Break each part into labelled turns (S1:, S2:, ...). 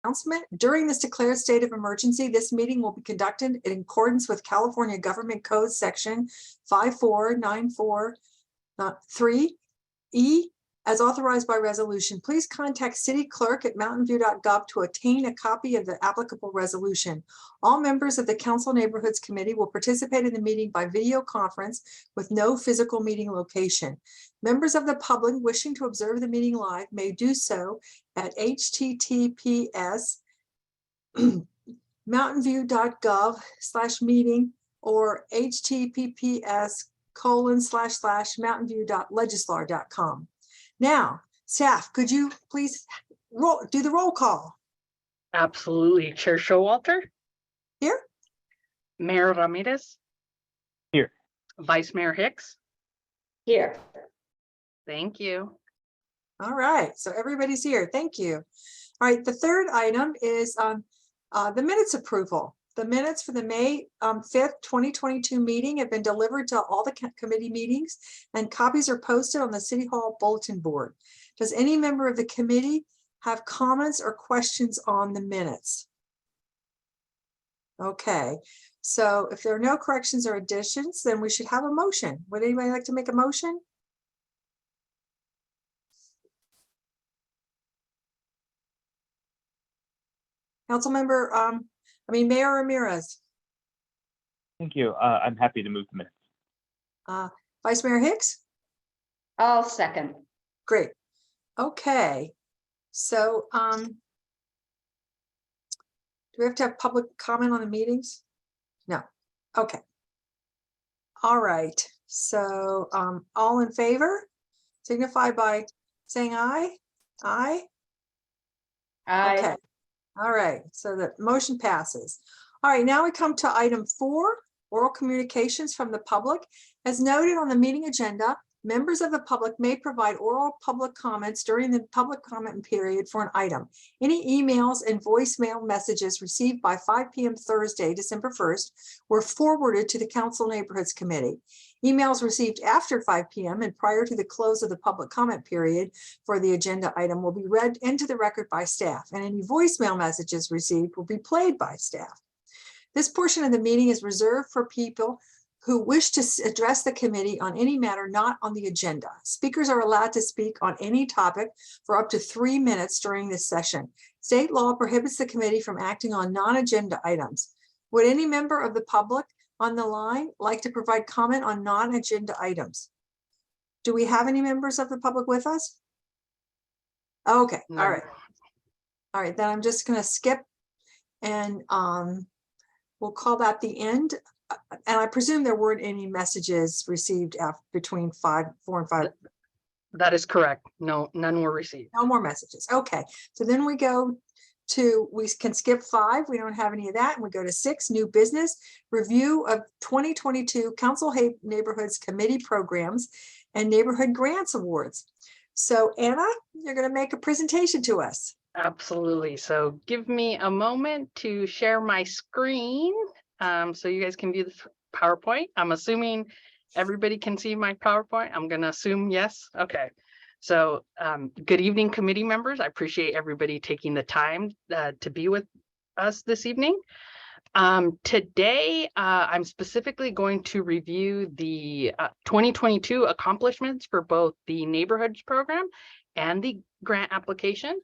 S1: announcement. During this declared state of emergency, this meeting will be conducted in accordance with California Government Code Section 54943E as authorized by resolution. Please contact city clerk at mountainview.gov to obtain a copy of the applicable resolution. All members of the Council Neighborhoods Committee will participate in the meeting by video conference with no physical meeting location. Members of the public wishing to observe the meeting live may do so at https mountainview.gov/meeting or https://mountainview.legislar.com. Now, staff, could you please do the roll call?
S2: Absolutely. Chair Showalter?
S1: Here.
S2: Mayor Ramirez?
S3: Here.
S2: Vice Mayor Hicks?
S4: Here.
S2: Thank you.
S1: All right, so everybody's here. Thank you. All right, the third item is the minutes approval. The minutes for the May 5th, 2022 meeting have been delivered to all the committee meetings and copies are posted on the City Hall bulletin board. Does any member of the committee have comments or questions on the minutes? Okay, so if there are no corrections or additions, then we should have a motion. Would anybody like to make a motion? Councilmember, Mayor Ramirez.
S3: Thank you. I'm happy to move the minutes.
S1: Vice Mayor Hicks?
S4: I'll second.
S1: Great. Okay. So, do we have to have public comment on the meetings? No. Okay. All right. So, all in favor, signify by saying aye. Aye.
S4: Aye.
S1: Okay. All right. So the motion passes. All right. Now we come to item 4, oral communications from the public. As noted on the meeting agenda, members of the public may provide oral public comments during the public comment period for an item. Any emails and voicemail messages received by 5 p.m. Thursday, December 1st, were forwarded to the Council Neighborhoods Committee. Emails received after 5 p.m. and prior to the close of the public comment period for the agenda item will be read into the record by staff, and any voicemail messages received will be played by staff. This portion of the meeting is reserved for people who wish to address the committee on any matter not on the agenda. Speakers are allowed to speak on any topic for up to 3 minutes during this session. State law prohibits the committee from acting on non-agenda items. Would any member of the public on the line like to provide comment on non-agenda items? Do we have any members of the public with us? Okay,
S2: No.
S1: all right. All right, then I'm just gonna skip and we'll call that the end. And I presume there weren't any messages received between 4 and 5.
S2: That is correct. No, none were received.
S1: No more messages. Okay, so then we go to, we can skip 5. We don't have any of that. And we go to 6, new business, review of 2022 Council Neighborhoods Committee Programs and Neighborhood Grants Awards. So Anna, you're going to make a presentation to us.
S2: Absolutely. So give me a moment to share my screen so you guys can view the PowerPoint. I'm assuming everybody can see my PowerPoint. I'm going to assume yes. Okay. So good evening, committee members. I appreciate everybody taking the time to be with us this evening. Today, I'm specifically going to review the 2022 accomplishments for both the Neighborhoods Program and the grant applications.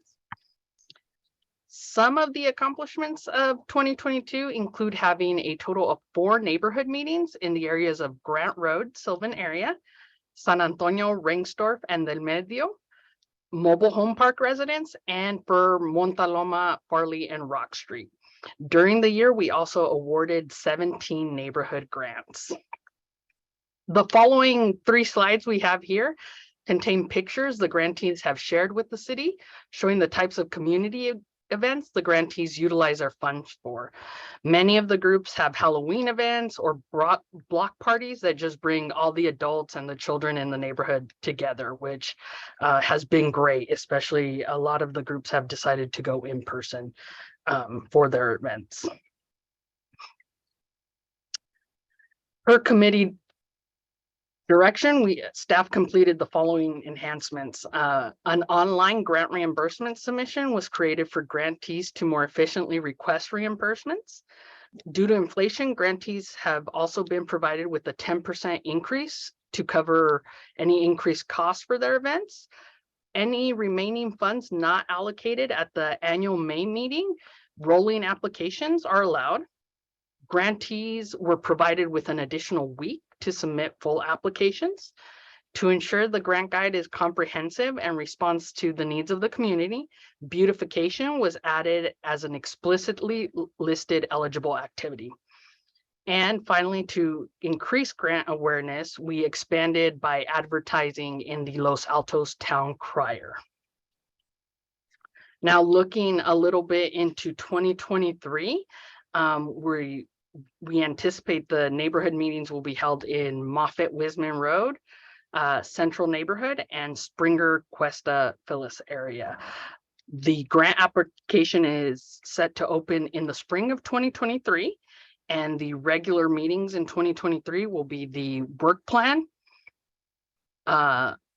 S2: Some of the accomplishments of 2022 include having a total of 4 neighborhood meetings in the areas of Grant Road, Sylvan area, San Antonio, Rengstorff, and Del Medio, mobile home park residents, and for Montaloma, Farley, and Rock Street. During the year, we also awarded 17 neighborhood grants. The following 3 slides we have here contain pictures the grantees have shared with the city, showing the types of community events the grantees utilize our funds for. Many of the groups have Halloween events or block parties that just bring all the adults and the children in the neighborhood together, which has been great, especially a lot of the groups have decided to go in person for their events. Per committee Direction, staff completed the following enhancements. An online grant reimbursement submission was created for grantees to more efficiently request reimbursements. Due to inflation, grantees have also been provided with a 10% increase to cover any increased costs for their events. Any remaining funds not allocated at the annual May meeting, rolling applications are allowed. Grantees were provided with an additional week to submit full applications. To ensure the grant guide is comprehensive and responds to the needs of the community, beautification was added as an explicitly listed eligible activity. And finally, to increase grant awareness, we expanded by advertising in the Los Altos Town Crier. Now, looking a little bit into 2023, we anticipate the neighborhood meetings will be held in Moffett-Wisman Road, Central Neighborhood, and Springer Cuesta Phyllis area. The grant application is set to open in the spring of 2023, and the regular meetings in 2023 will be the work plan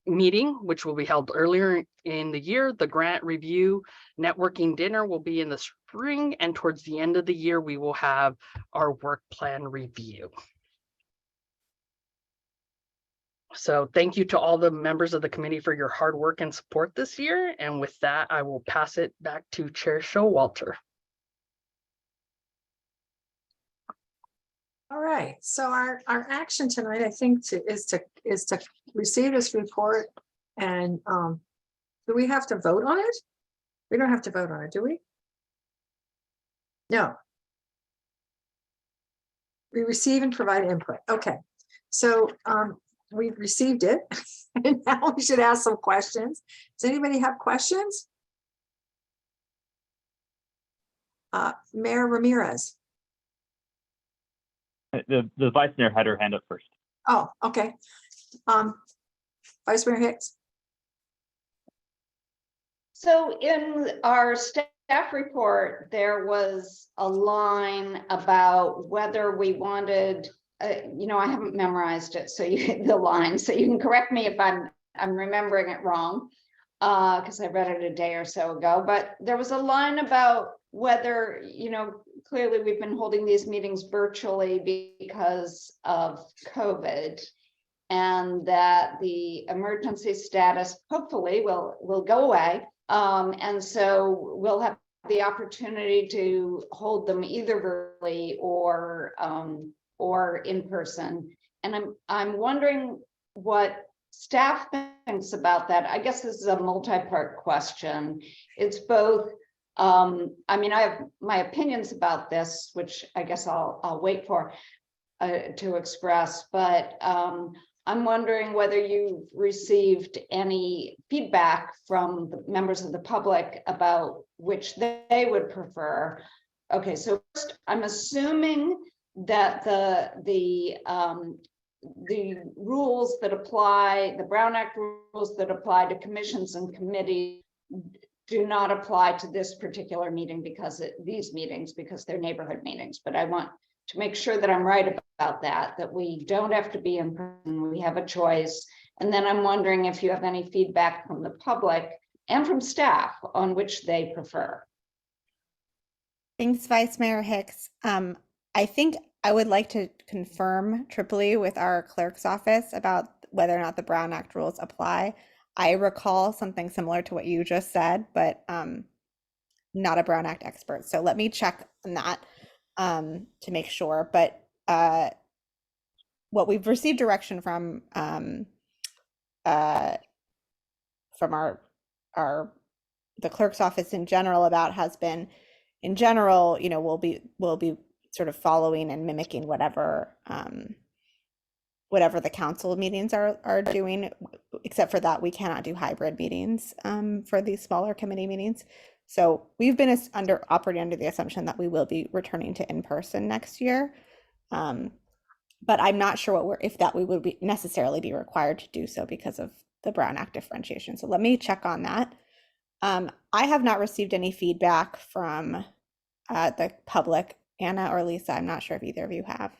S2: meeting, which will be held earlier in the year. The grant review networking dinner will be in the spring, and towards the end of the year, we will have our work plan review. So thank you to all the members of the committee for your hard work and support this year. And with that, I will pass it back to Chair Showalter.
S1: All right, so our action tonight, I think, is to receive this report, and do we have to vote on it? We don't have to vote on it, do we? No. We receive and provide input. Okay, so we've received it, and now we should ask some questions. Does anybody have questions? Mayor Ramirez.
S3: The vice mayor had her hand up first.
S1: Oh, okay. Vice Mayor Hicks.
S4: So in our staff report, there was a line about whether we wanted, I haven't memorized it, so the line, so you can correct me if I'm remembering it wrong, because I read it a day or so ago, but there was a line about whether, clearly we've been holding these meetings virtually because of COVID, and that the emergency status hopefully will go away. And so we'll have the opportunity to hold them either virtually or in person. And I'm wondering what staff thinks about that. I guess this is a multi-part question. It's both, I have my opinions about this, which I guess I'll wait for to express, but I'm wondering whether you've received any feedback from the members of the public about which they would prefer. Okay, so first, I'm assuming that the rules that apply, the Brown Act rules that apply to commissions and committees do not apply to this particular meeting because these meetings, because they're neighborhood meetings. But I want to make sure that I'm right about that we don't have to be in person, we have a choice. And then I'm wondering if you have any feedback from the public and from staff on which they prefer.
S5: Thanks, Vice Mayor Hicks. I think I would like to confirm triply with our clerk's office about whether or not the Brown Act rules apply. I recall something similar to what you just said, but not a Brown Act expert. So let me check on that to make sure. But what we've received direction from our the clerk's office in general about has been, in general, we'll be sort of following and mimicking whatever the council meetings are doing, except for that we cannot do hybrid meetings for these smaller committee meetings. So we've been operating under the assumption that we will be returning to in-person next year. But I'm not sure if we would be necessarily be required to do so because of the Brown Act differentiation. So let me check on that. I have not received any feedback from the public. Anna or Lisa, I'm not sure if either of you have.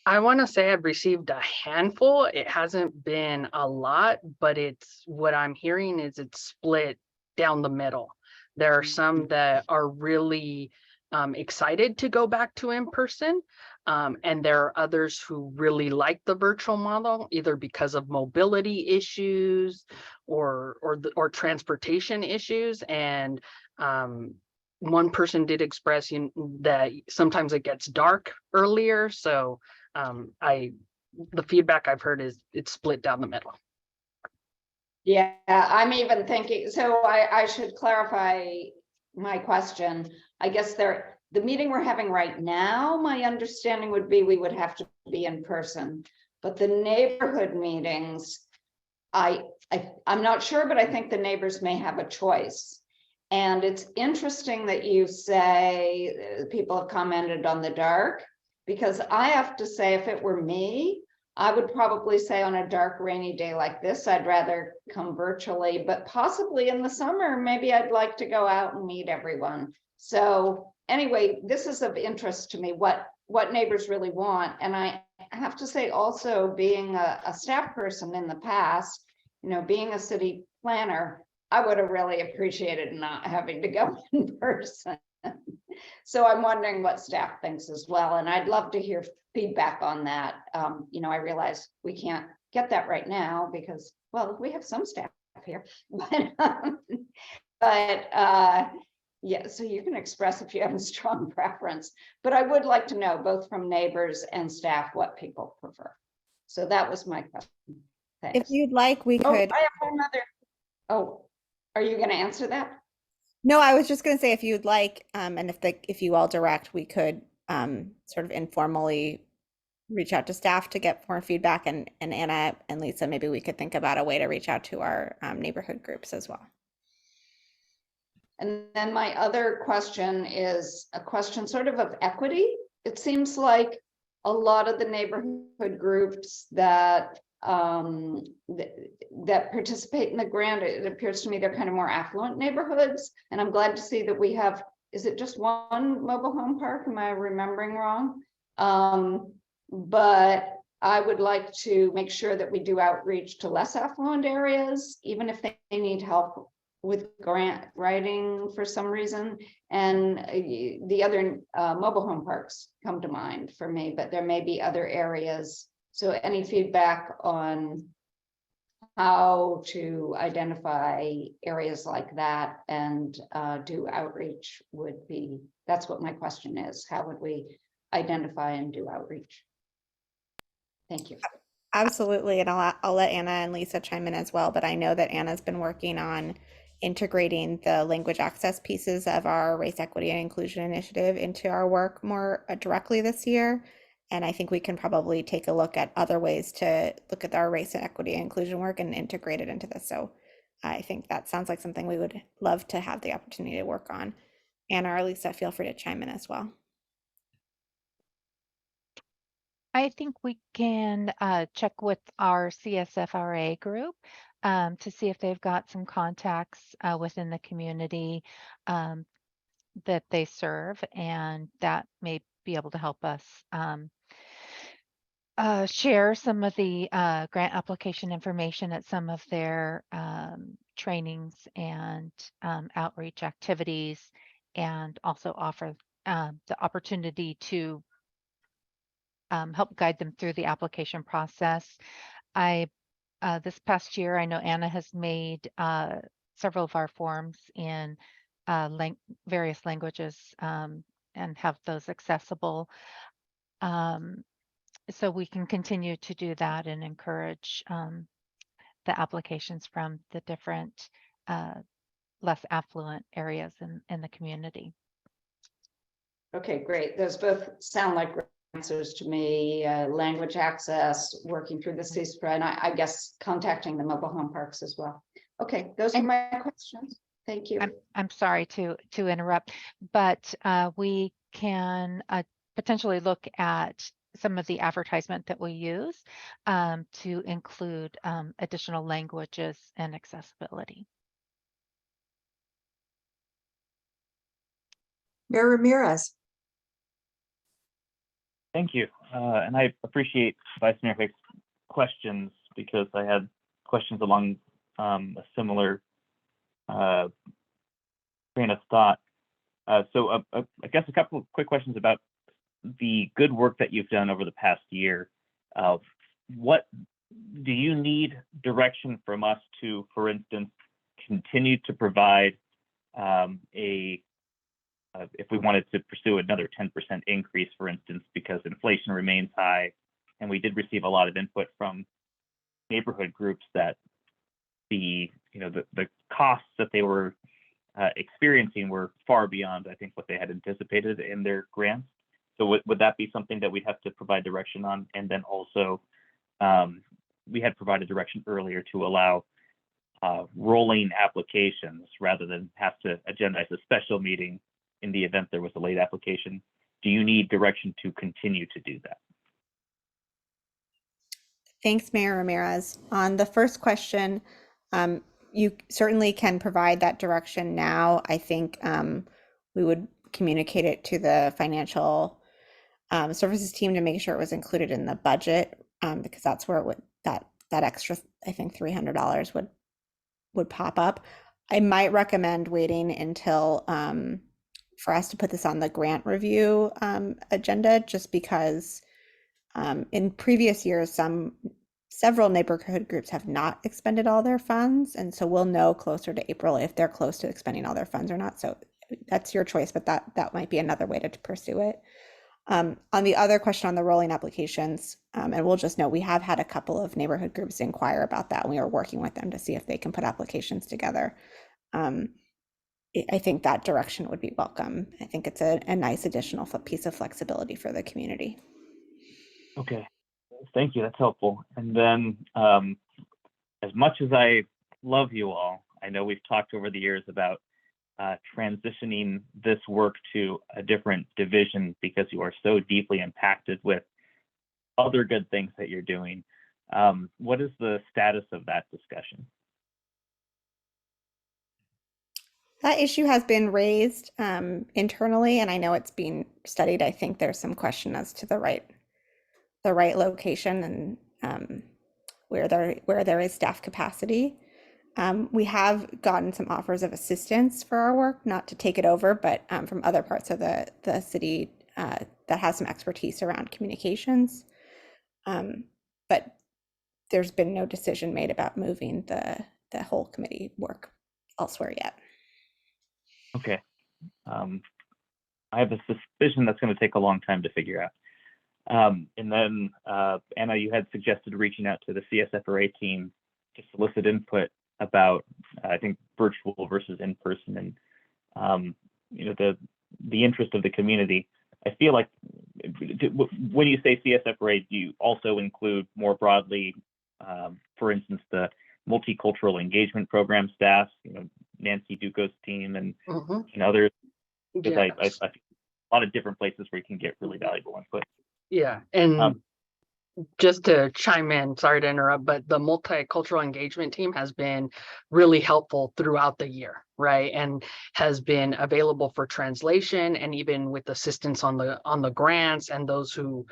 S2: I want to say I've received a handful. It hasn't been a lot, but it's what I'm hearing is it's split down the middle. There are some that are really excited to go back to in person. And there are others who really like the virtual model, either because of mobility issues or transportation issues. And one person did express that sometimes it gets dark earlier. So the feedback I've heard is it's split down the middle.
S4: Yeah, I'm even thinking, so I should clarify my question. I guess the meeting we're having right now, my understanding would be we would have to be in person. But the neighborhood meetings, I'm not sure, but I think the neighbors may have a choice. And it's interesting that you say people have commented on the dark, because I have to say, if it were me, I would probably say on a dark, rainy day like this, I'd rather come virtually, but possibly in the summer, maybe I'd like to go out and meet everyone. So anyway, this is of interest to me, what neighbors really want. And I have to say also, being a staff person in the past, being a city planner, I would have really appreciated not having to go in person. So I'm wondering what staff thinks as well. And I'd love to hear feedback on that. I realize we can't get that right now because, well, we have some staff here, but yeah, so you can express if you have a strong preference, but I would like to know both from neighbors and staff what people prefer. So that was my question. Thanks.
S5: If you'd like, we
S4: Oh,
S5: could.
S4: I have another. Oh, are you going to answer that?
S5: No, I was just going to say, if you'd like, and if you all direct, we could sort of informally reach out to staff to get more feedback, and Anna and Lisa, maybe we could think about a way to reach out to our neighborhood groups as well.
S4: And then my other question is a question sort of equity. It seems like a lot of the neighborhood groups that that participate in the grant, it appears to me they're kind of more affluent neighborhoods. And I'm glad to see that we have, is it just one mobile home park? Am I remembering wrong? But I would like to make sure that we do outreach to less affluent areas, even if they need help with grant writing for some reason. And the other mobile home parks come to mind for me, but there may be other areas. So any feedback on how to identify areas like that and do outreach would be, that's what my question is. How would we identify and do outreach? Thank you.
S5: Absolutely, and I'll let Anna and Lisa chime in as well, but I know that Anna's been working on integrating the language access pieces of our Race Equity and Inclusion Initiative into our work more directly this year. And I think we can probably take a look at other ways to look at our race and equity and inclusion work and integrate it into this. So I think that sounds like something we would love to have the opportunity to work on. Anna or Lisa, feel free to chime in as well.
S6: I think we can check with our CSFRA group to see if they've got some contacts within the community that they serve, and that may be able to help us share some of the grant application information at some of their trainings and outreach activities, and also offer the opportunity to help guide them through the application process. This past year, I know Anna has made several of our forms in various languages and have those accessible. So we can continue to do that and encourage the applications from the different less affluent areas in the community.
S4: Okay, great. Those both sound like answers to me. Language access, working through the CSFRA, and I guess contacting the mobile home parks as well. Okay, those are my questions. Thank you.
S6: I'm sorry to interrupt, but we can potentially look at some of the advertisement that we use to include additional languages and accessibility.
S1: Mayor Ramirez.
S3: Thank you. And I appreciate Vice Mayor Hicks' questions because I had questions along a similar train of thought. So I guess a couple of quick questions about the good work that you've done over the past year. What do you need direction from us to, for instance, continue to provide if we wanted to pursue another 10% increase, for instance, because inflation remains high, and we did receive a lot of input from neighborhood groups that the costs that they were experiencing were far beyond, I think, what they had anticipated in their grants. So would that be something that we'd have to provide direction on? And then also, we had provided direction earlier to allow rolling applications rather than have to agendize a special meeting in the event there was a late application. Do you need direction to continue to do that?
S5: Thanks, Mayor Ramirez. On the first question, you certainly can provide that direction now. I think we would communicate it to the financial services team to make sure it was included in the budget, because that's where it would that extra, I think, $300 would pop up. I might recommend waiting until for us to put this on the grant review agenda, just because in previous years, several neighborhood groups have not expended all their funds, and so we'll know closer to April if they're close to expending all their funds or not. So that's your choice, but that might be another way to pursue it. On the other question on the rolling applications, and we'll just note we have had a couple of neighborhood groups inquire about that, and we are working with them to see if they can put applications together. I think that direction would be welcome. I think it's a nice additional piece of flexibility for the community.
S3: Okay, thank you. That's helpful. And then, as much as I love you all, I know we've talked over the years about transitioning this work to a different division because you are so deeply impacted with other good things that you're doing. What is the status of that discussion?
S5: That issue has been raised internally, and I know it's being studied. I think there's some question as to the right location and where there is staff capacity. We have gotten some offers of assistance for our work, not to take it over, but from other parts of the city that has some expertise around communications. But there's been no decision made about moving the whole committee work elsewhere yet.
S3: Okay. I have a suspicion that's going to take a long time to figure out. And then, Anna, you had suggested reaching out to the CSFRA team to solicit input about, I think, virtual versus in person, and the interest of the community. I feel like when you say CSFRA, do you also include more broadly, for instance, the multicultural engagement program staff, Nancy Duco's team and others? Because I a lot of different places where you can get really valuable input.
S2: Yeah, and just to chime in, sorry to interrupt, but the multicultural engagement team has been really helpful throughout the year, right? And has been available for translation and even with assistance on the grants and those who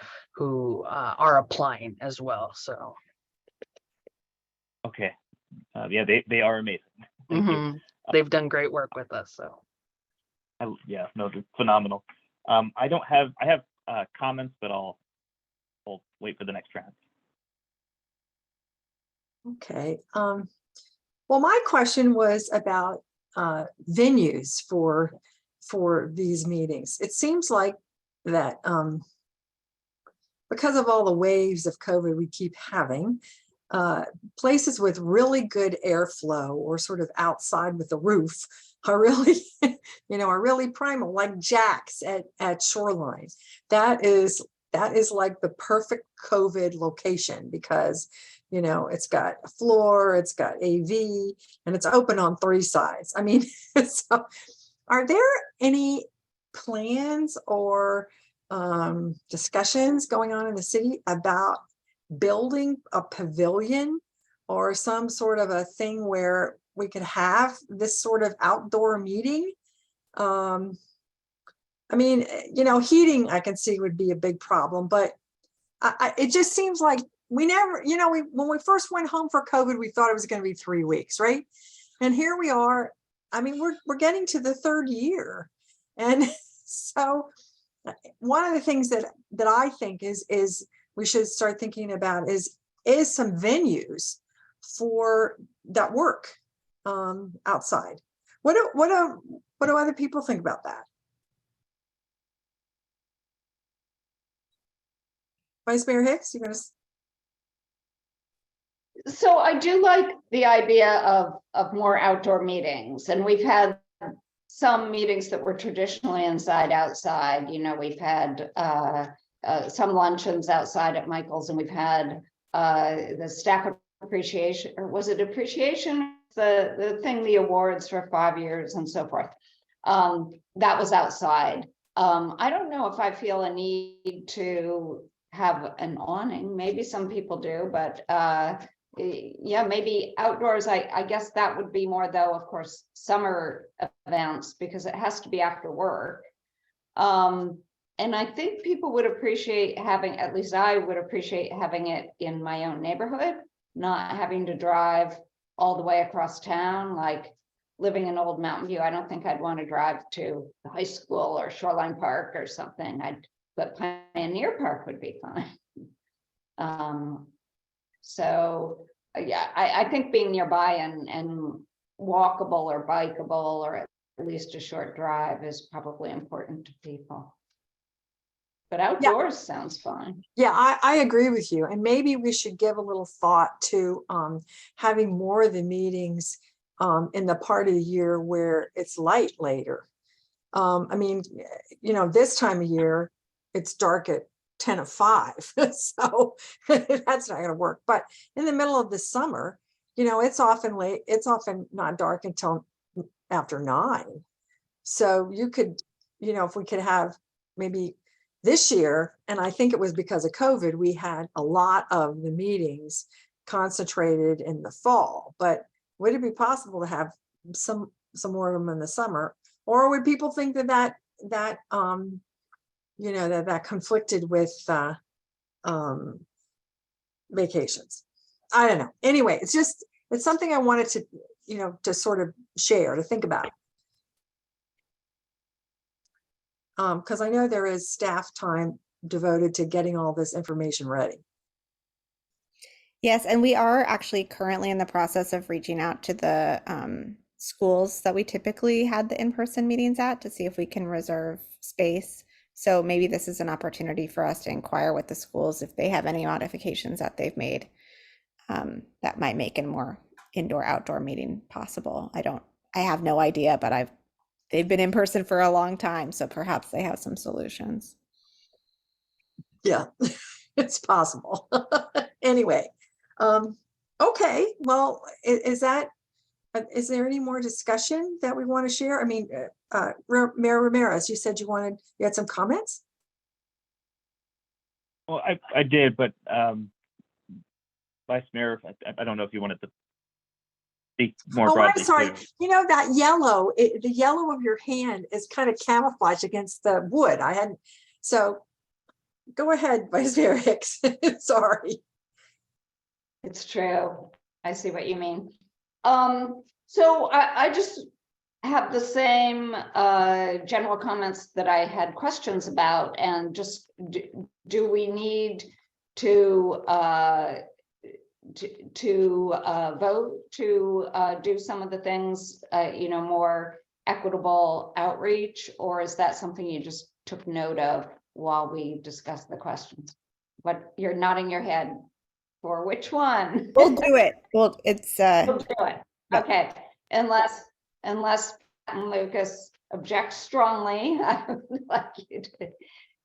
S2: are applying as well. So
S3: Okay, yeah, they are amazing. Thank you.
S2: They've done great work with us. So
S3: yeah, no, they're phenomenal. I have comments, but I'll wait for the next round.
S1: Okay. Well, my question was about venues for these meetings. It seems like that because of all the waves of COVID we keep having, places with really good airflow or sort of outside with the roof are really, are really primal, like Jack's at Shoreline. That is like the perfect COVID location because, it's got a floor, it's got AV, and it's open on 3 sides. I mean, so are there any plans or discussions going on in the city about building a pavilion or some sort of a thing where we could have this sort of outdoor meeting? I mean, heating I can see would be a big problem, but it just seems like we never, when we first went home for COVID, we thought it was going to be 3 weeks, right? And here we are. I mean, we're getting to the 3rd year. And so one of the things that I think is we should start thinking about is some venues for that work outside. What do other people think about that? Vice Mayor Hicks, you're going to.
S4: So I do like the idea of more outdoor meetings, and we've had some meetings that were traditionally inside, outside. We've had some luncheons outside at Michael's, and we've had the staff appreciation, or was it appreciation? The thing, the awards for 5 years and so forth. That was outside. I don't know if I feel a need to have an awning. Maybe some people do, but yeah, maybe outdoors. I guess that would be more, though, of course, summer events, because it has to be after work. And I think people would appreciate having, at least I would appreciate having it in my own neighborhood, not having to drive all the way across town. Like living in Old Mountain View, I don't think I'd want to drive to the high school or Shoreline Park or something. But Pioneer Park would be fine. So yeah, I think being nearby and walkable or bikeable, or at least a short drive, is probably important to people. But outdoors sounds fine.
S1: Yeah, I agree with you. And maybe we should give a little thought to having more of the meetings in the part of the year where it's light later. I mean, this time of year, it's dark at 10 of 5. So that's not going to work. But in the middle of the summer, it's often late. It's often not dark until after 9. So you could, if we could have maybe this year, and I think it was because of COVID, we had a lot of the meetings concentrated in the fall. But would it be possible to have some more of them in the summer? Or would people think that that conflicted with vacations? I don't know. Anyway, it's something I wanted to, to sort of share, to think about. Because I know there is staff time devoted to getting all this information ready.
S5: Yes, and we are actually currently in the process of reaching out to the schools that we typically had the in-person meetings at to see if we can reserve space. So maybe this is an opportunity for us to inquire with the schools if they have any modifications that they've made that might make a more indoor-outdoor meeting possible. I have no idea, but they've been in person for a long time, so perhaps they have some solutions.
S1: Yeah, it's possible. Anyway, okay, well, is there any more discussion that we want to share? I mean, Mayor Ramirez, you said you had some comments?
S3: Well, I did, but Vice Mayor, I don't know if you wanted to speak more broadly.
S1: I'm sorry.
S3: Too.
S1: That yellow, the yellow of your hand is kind of camouflaged against the wood. So go ahead, Vice Mayor Hicks. Sorry.
S4: It's true. I see what you mean. So I just have the same general comments that I had questions about, and just do we need to vote to do some of the things, more equitable outreach, or is that something you just took note of while we discussed the questions? But you're nodding your head for which one?
S5: We'll do it. Well, it's
S4: We'll do it. Okay, unless Pat and Lucas object strongly, I would like you to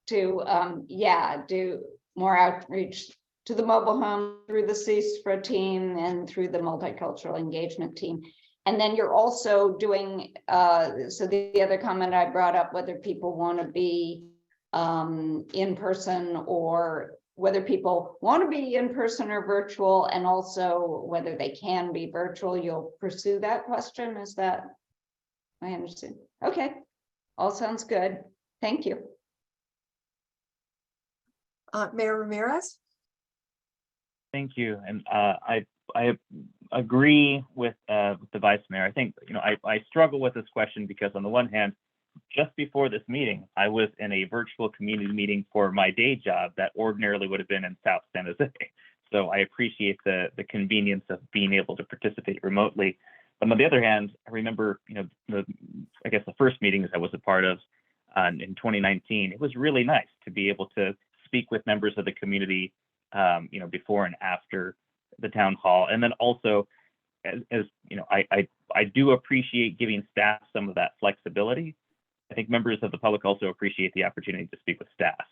S4: do more outreach to the mobile home through the CSFRA team and through the multicultural engagement team. And then you're also doing, so the other comment I brought up, whether people want to be in person, or whether people want to be in person or virtual, and also whether they can be virtual. You'll pursue that question. Is that, I understand? Okay, all sounds good. Thank you.
S1: Mayor Ramirez?
S3: Thank you. And I agree with the Vice Mayor. I think, I struggle with this question because on the one hand, just before this meeting, I was in a virtual community meeting for my day job that ordinarily would have been in South San Jose. So I appreciate the convenience of being able to participate remotely. But on the other hand, I remember, I guess the first meetings I was a part of in 2019, it was really nice to be able to speak with members of the community, before and after the town hall. And then also, as I do appreciate giving staff some of that flexibility. I think members of the public also appreciate the opportunity to speak with staff.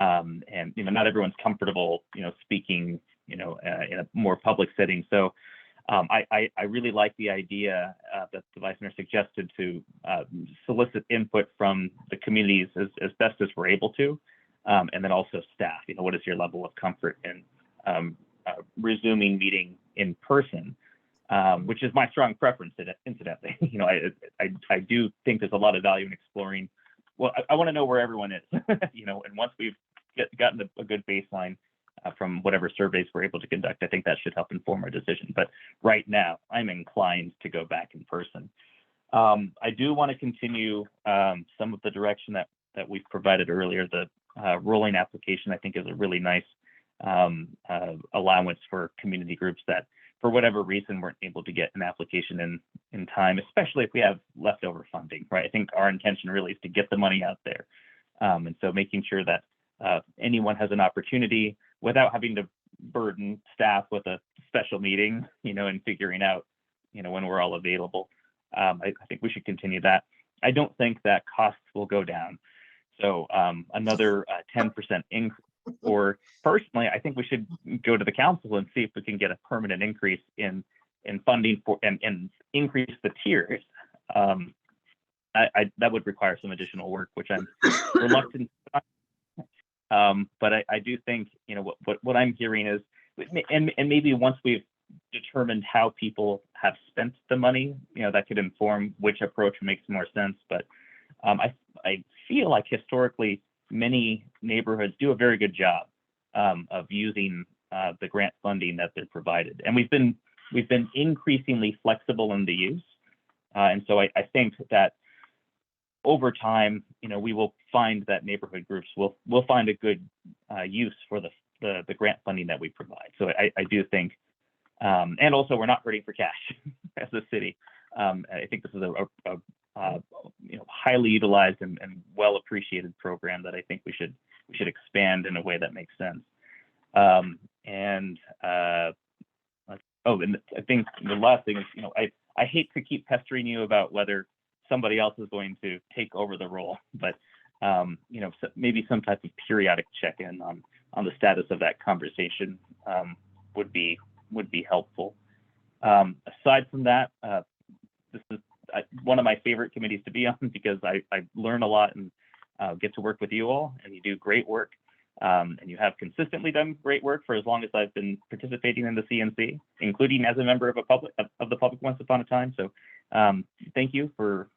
S3: And not everyone's comfortable, speaking, in a more public setting. So I really like the idea that the Vice Mayor suggested to solicit input from the communities as best as we're able to. And then also staff, what is your level of comfort in resuming meeting in person, which is my strong preference, incidentally. I do think there's a lot of value in exploring. Well, I want to know where everyone is, and once we've gotten a good baseline from whatever surveys we're able to conduct, I think that should help inform our decision. But right now, I'm inclined to go back in person. I do want to continue some of the direction that we've provided earlier. The rolling application, I think, is a really nice allowance for community groups that, for whatever reason, weren't able to get an application in time, especially if we have leftover funding, right? I think our intention really is to get the money out there. And so making sure that anyone has an opportunity without having to burden staff with a special meeting, and figuring out, when we're all available. I think we should continue that. I don't think that costs will go down. So another 10% increase, or personally, I think we should go to the council and see if we can get a permanent increase in funding for and increase the tiers. That would require some additional work, which I'm reluctant to. But I do think, what I'm hearing is, and maybe once we've determined how people have spent the money, that could inform which approach makes more sense. But I feel like historically many neighborhoods do a very good job of using the grant funding that they're provided, and we've been increasingly flexible in the use. And so I think that over time, we will find that neighborhood groups will find a good use for the grant funding that we provide. So I do think, and also we're not hurting for cash as a city. I think this is a highly utilized and well appreciated program that I think we should expand in a way that makes sense. And I think the last thing is, I hate to keep pestering you about whether somebody else is going to take over the role, but maybe some type of periodic check-in on the status of that conversation would be helpful. Aside from that, this is one of my favorite committees to be on because I learn a lot and get to work with you all, and you do great work. And you have consistently done great work for as long as I've been participating in the CNC, including as a member of the public once upon a time. So thank you for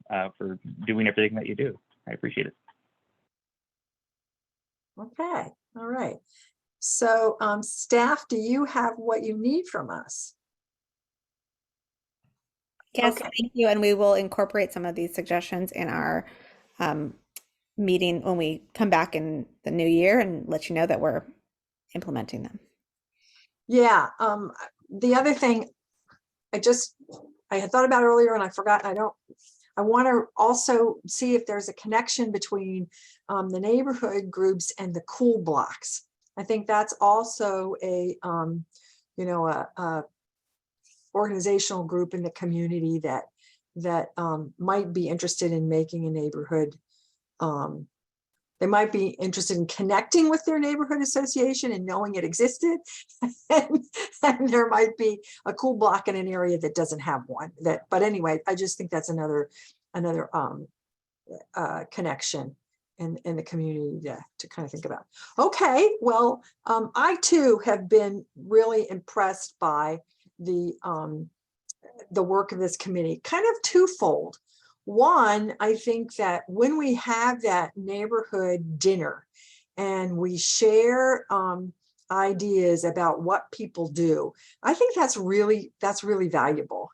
S3: doing everything that you do. I appreciate it.
S1: Okay, all right. So staff, do you have what you need from us?
S5: Yes,
S1: Okay.
S5: thank you. And we will incorporate some of these suggestions in our meeting when we come back in the new year and let you know that we're implementing them.
S1: Yeah, the other thing I had thought about earlier and I forgot, I want to also see if there's a connection between the neighborhood groups and the cool blocks. I think that's also a organizational group in the community that might be interested in making a neighborhood. They might be interested in connecting with their neighborhood association and knowing it existed. and there might be a cool block in an area that doesn't have one. But anyway, I just think that's another connection in the community to kind of think about. Okay, well, I too have been really impressed by the work of this committee, kind of twofold. One, I think that when we have that neighborhood dinner and we share ideas about what people do, I think that's really valuable.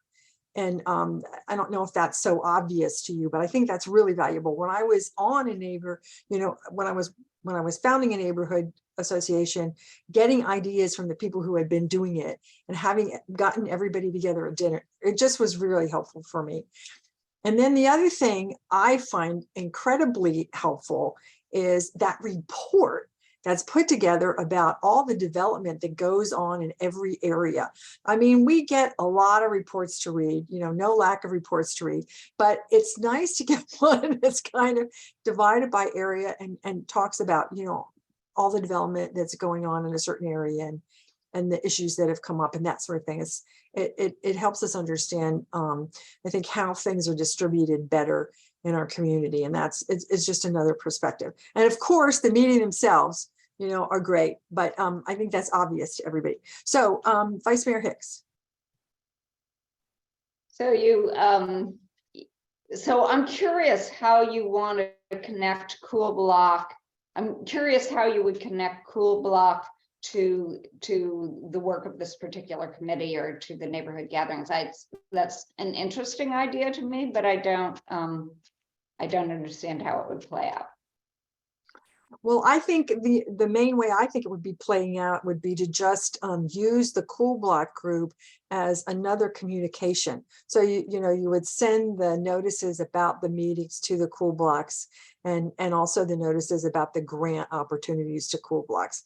S1: And I don't know if that's so obvious to you, but I think that's really valuable. When I was on a neighbor, when I was founding a neighborhood association, getting ideas from the people who had been doing it and having gotten everybody together at dinner, it just was really helpful for me. And then the other thing I find incredibly helpful is that report that's put together about all the development that goes on in every area. I mean, we get a lot of reports to read, no lack of reports to read, but it's nice to get one that's kind of divided by area and talks about, all the development that's going on in a certain area and the issues that have come up and that sort of thing. It helps us understand, I think, how things are distributed better in our community. And it's just another perspective. And of course, the meeting themselves, are great, but I think that's obvious to everybody. So Vice Mayor Hicks.
S4: So so I'm curious how you want to connect Cool Block. I'm curious how you would connect Cool Block to the work of this particular committee or to the neighborhood gatherings. That's an interesting idea to me, but I don't understand how it would play out.
S1: Well, I think the main way I think it would be playing out would be to just use the Cool Block group as another communication. So you would send the notices about the meetings to the Cool Blocks and also the notices about the grant opportunities to Cool Blocks.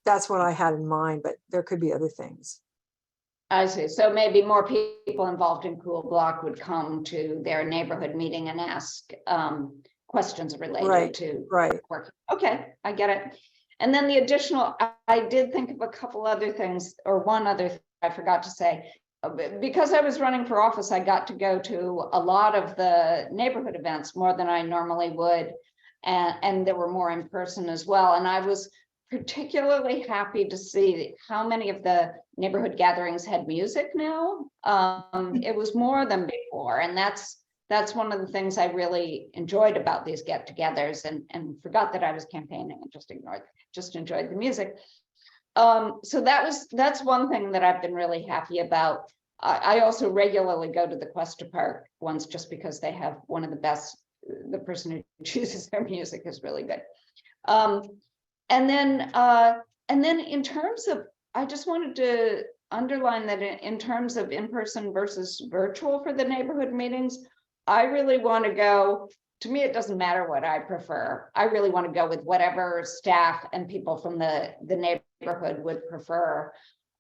S1: That's what I had in mind, but there could be other things.
S4: I see. So maybe more people involved in Cool Block would come to their neighborhood meeting and ask questions related to work. Okay, I get it. And then the additional, I did think of a couple other things, or one other thing I forgot to say. Because I was running for office, I got to go to a lot of the neighborhood events, more than I normally would. And there were more in person as well. And I was particularly happy to see how many of the neighborhood gatherings had music now. It was more than before. And that's one of the things I really enjoyed about these get-togethers, and forgot that I was campaigning and just enjoyed the music. So that's one thing that I've been really happy about. I also regularly go to the Cuesta Park ones just because they have one of the best, the person who chooses their music is really good. And then in terms of, I just wanted to underline that in terms of in-person versus virtual for the neighborhood meetings, I really want to go, to me, it doesn't matter what I prefer. I really want to go with whatever staff and people from the neighborhood would prefer.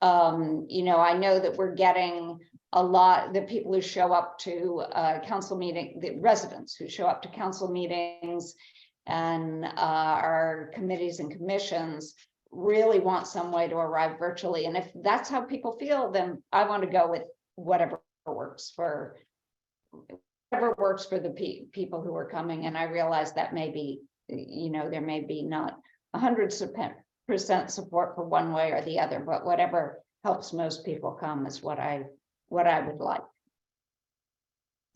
S4: I know that we're getting a lot, the people who show up to council meeting, the residents who show up to council meetings and our committees and commissions really want some way to arrive virtually. And if that's how people feel, then I want to go with whatever works for the people who are coming. And I realize that maybe, there may be not 100% support for one way or the other, but whatever helps most people come is what I would like.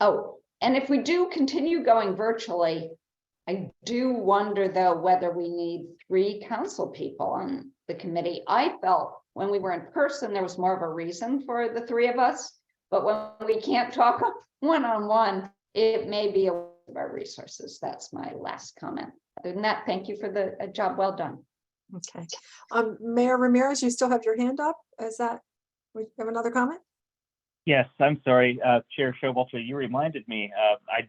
S4: Oh, and if we do continue going virtually, I do wonder though whether we need 3 council people on the committee. I felt when we were in person, there was more of a reason for the 3 of us, but when we can't talk one-on-one, it may be a waste of our resources. That's my last comment. Other than that, thank you for the job well done.
S1: Okay. Mayor Ramirez, you still have your hand up? We have another comment?
S3: Yes, I'm sorry, Chair Showalter, you reminded me. I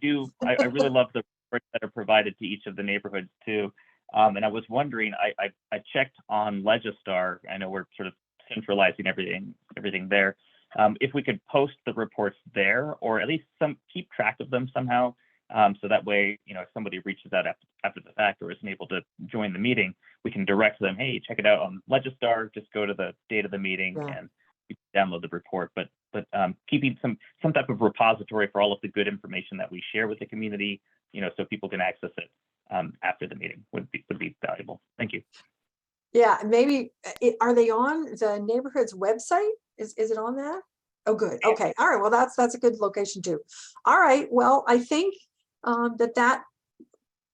S3: really love the reports that are provided to each of the neighborhoods too. And I was wondering, I checked on Legistar. I know we're sort of centralizing everything there. If we could post the reports there, or at least keep track of them somehow, so that way, if somebody reaches out after the fact or isn't able to join the meeting, we can direct them, hey, check it out on Legistar, just go to the date of the meeting and you can download the report. But keeping some type of repository for all of the good information that we share with the community, so people can access it after the meeting would be valuable. Thank you.
S1: Yeah, maybe, are they on the neighborhood's website? Is it on that? Oh, good.
S4: Yeah.
S1: Okay. All right. Well, that's a good location too. All right. Well, I think that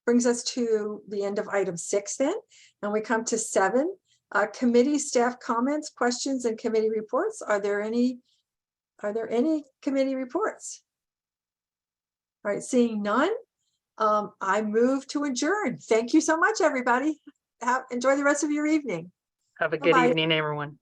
S1: brings us to the end of item 6 then, and we come to 7. Committee staff comments, questions, and committee reports. Are there any committee reports? All right, seeing none, I move to adjourn. Thank you so much, everybody. Enjoy the rest of your evening.
S2: Have a good
S1: Bye-bye.
S2: evening, everyone.